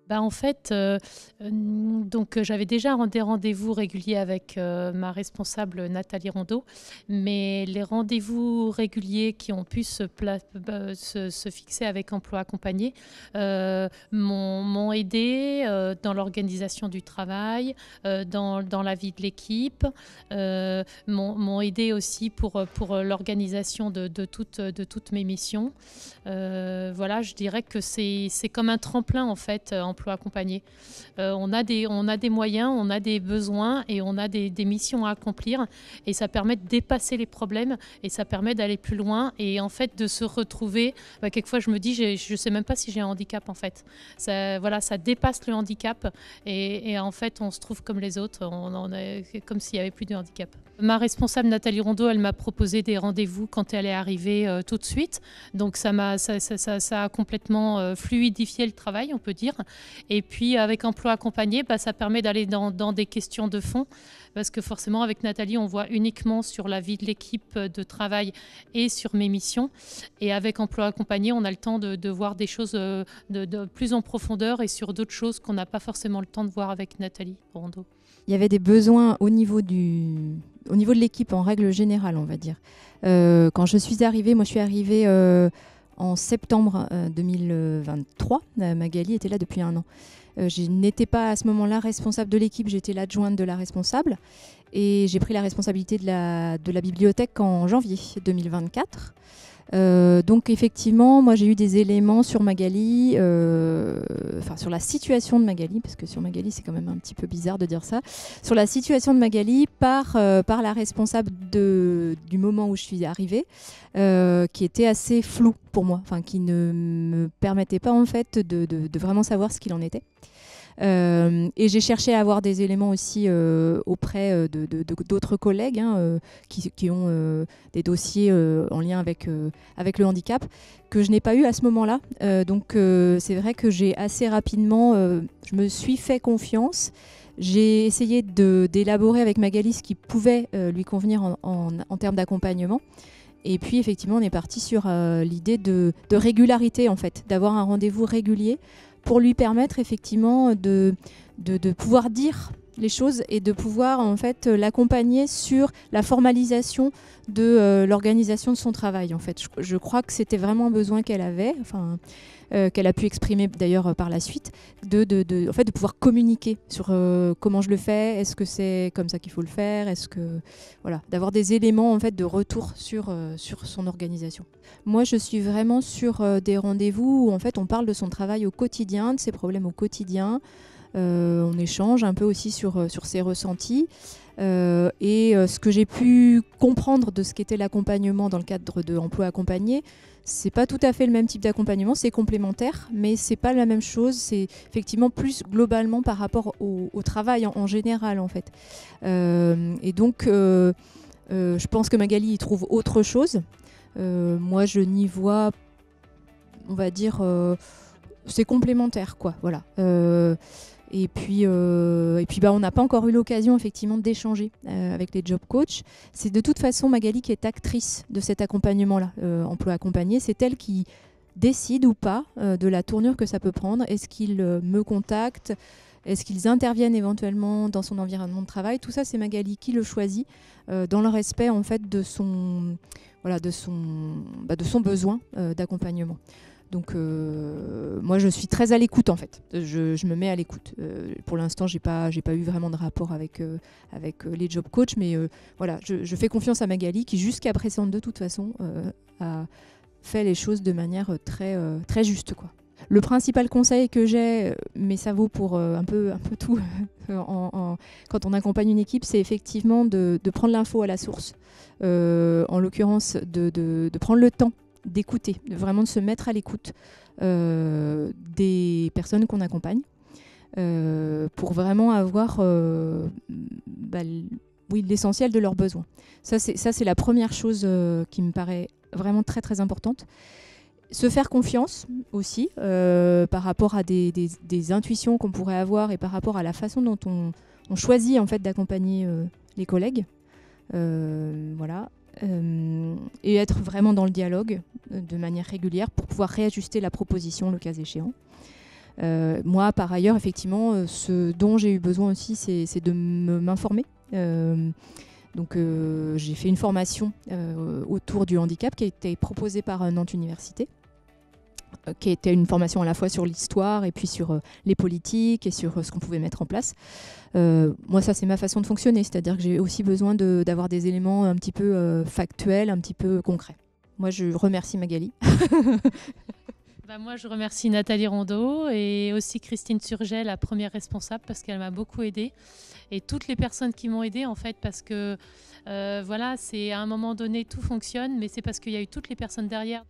Bah en fait, donc j'avais déjà des rendez-vous réguliers avec ma responsable Nathalie Rondeau, mais les rendez-vous réguliers qui ont pu se fixer avec Emploi Accompagné m'ont aidé dans l'organisation du travail, dans la vie de l'équipe, m'ont aidé aussi pour l'organisation de toutes mes missions. Voilà, je dirais que c'est comme un tremplin en fait, Emploi Accompagné. On a des moyens, on a des besoins et on a des missions à accomplir, et ça permet de dépasser les problèmes et ça permet d'aller plus loin et en fait de se retrouver. Quelquefois je me dis, je sais même pas si j'ai un handicap en fait. Voilà, ça dépasse le handicap et en fait on se trouve comme les autres, comme s'il n'y avait plus de handicap. Ma responsable Nathalie Rondeau, elle m'a proposé des rendez-vous quand elle est arrivée tout de suite, donc ça a complètement fluidifié le travail, on peut dire. Et puis avec Emploi Accompagné, ça permet d'aller dans des questions de fond, parce que forcément avec Nathalie on voit uniquement sur la vie de l'équipe de travail et sur mes missions, et avec Emploi Accompagné on a le temps de voir des choses de plus en profondeur et sur d'autres choses qu'on n'a pas forcément le temps de voir avec Nathalie Rondeau. Il y avait des besoins au niveau de l'équipe en règle générale, on va dire. Quand je suis arrivée, moi je suis arrivée en septembre 2023. Magali était là depuis 1 an. Je n'étais pas à ce moment-là responsable de l'équipe, j'étais l'adjointe de la responsable. Et j'ai pris la responsabilité de la bibliothèque en janvier 2024. Donc effectivement, moi j'ai eu des éléments sur Magali, sur la situation de Magali, parce que sur Magali c'est quand même un petit peu bizarre de dire ça, sur la situation de Magali par la responsable du moment où je suis arrivée, qui était assez floue pour moi, qui ne me permettait pas en fait de vraiment savoir ce qu'il en était. Et j'ai cherché à avoir des éléments aussi auprès d'autres collègues qui ont des dossiers en lien avec le handicap que je n'ai pas eu à ce moment-là. Donc c'est vrai que j'ai assez rapidement, je me suis fait confiance. J'ai essayé d'élaborer avec Magali ce qui pouvait lui convenir en termes d'accompagnement. Et puis effectivement on est parti sur l'idée de régularité en fait, d'avoir un rendez-vous régulier pour lui permettre effectivement de pouvoir dire les choses et de pouvoir en fait l'accompagner sur la formalisation de l'organisation de son travail. En fait, je crois que c'était vraiment un besoin qu'elle avait, qu'elle a pu exprimer d'ailleurs par la suite, en fait, de pouvoir communiquer sur comment je le fais, est-ce que c'est comme ça qu'il faut le faire, voilà, d'avoir des éléments en fait de retour sur son organisation. Moi, je suis vraiment sur des rendez-vous où en fait on parle de son travail au quotidien, de ses problèmes au quotidien. On échange un peu aussi sur ses ressentis. Et ce que j'ai pu comprendre de ce qu'était l'accompagnement dans le cadre de Emploi Accompagné, c'est pas tout à fait le même type d'accompagnement, c'est complémentaire, mais c'est pas la même chose, c'est effectivement plus globalement par rapport au travail en général en fait. Et donc je pense que Magali y trouve autre chose. Moi je n'y vois, on va dire, c'est complémentaire quoi, voilà. Et puis on n'a pas encore eu l'occasion effectivement d'échanger avec les job coachs. C'est de toute façon Magali qui est actrice de cet accompagnement-là, Emploi Accompagné. C'est elle qui décide ou pas de la tournure que ça peut prendre. Est-ce qu'ils me contactent? Est-ce qu'ils interviennent éventuellement dans son environnement de travail? Tout ça, c'est Magali qui le choisit dans le respect en fait de son besoin d'accompagnement. Donc moi je suis très à l'écoute en fait, je me mets à l'écoute. Pour l'instant j'ai pas eu vraiment de rapport avec les job coachs, mais voilà, je fais confiance à Magali qui jusqu'à présent de toute façon a fait les choses de manière très juste quoi. Le principal conseil que j'ai, mais ça vaut pour un peu tout quand on accompagne une équipe, c'est effectivement de prendre l'info à la source, en l'occurrence de prendre le temps d'écouter, vraiment de se mettre à l'écoute des personnes qu'on accompagne pour vraiment avoir l'essentiel de leurs besoins. Ça c'est la première chose qui me paraît vraiment très très importante. Se faire confiance aussi par rapport à des intuitions qu'on pourrait avoir et par rapport à la façon dont on choisit en fait d'accompagner les collègues. Voilà. Et être vraiment dans le dialogue de manière régulière pour pouvoir réajuster la proposition le cas échéant. Moi, par ailleurs, effectivement, ce dont j'ai eu besoin aussi, c'est de m'informer. Donc j'ai fait une formation autour du handicap qui a été proposée par Nantes Université, qui était une formation à la fois sur l'histoire et puis sur les politiques et sur ce qu'on pouvait mettre en place. Moi, ça, c'est ma façon de fonctionner, c'est-à-dire que j'ai aussi besoin d'avoir des éléments un petit peu factuels, un petit peu concrets. Moi, je remercie Magali. Moi, je remercie Nathalie Rondeau et aussi Christine Surget, la première responsable, parce qu'elle m'a beaucoup aidée. Et toutes les personnes qui m'ont aidée, en fait, parce que voilà, c'est à un moment donné, tout fonctionne, mais c'est parce qu'il y a eu toutes les personnes derrière.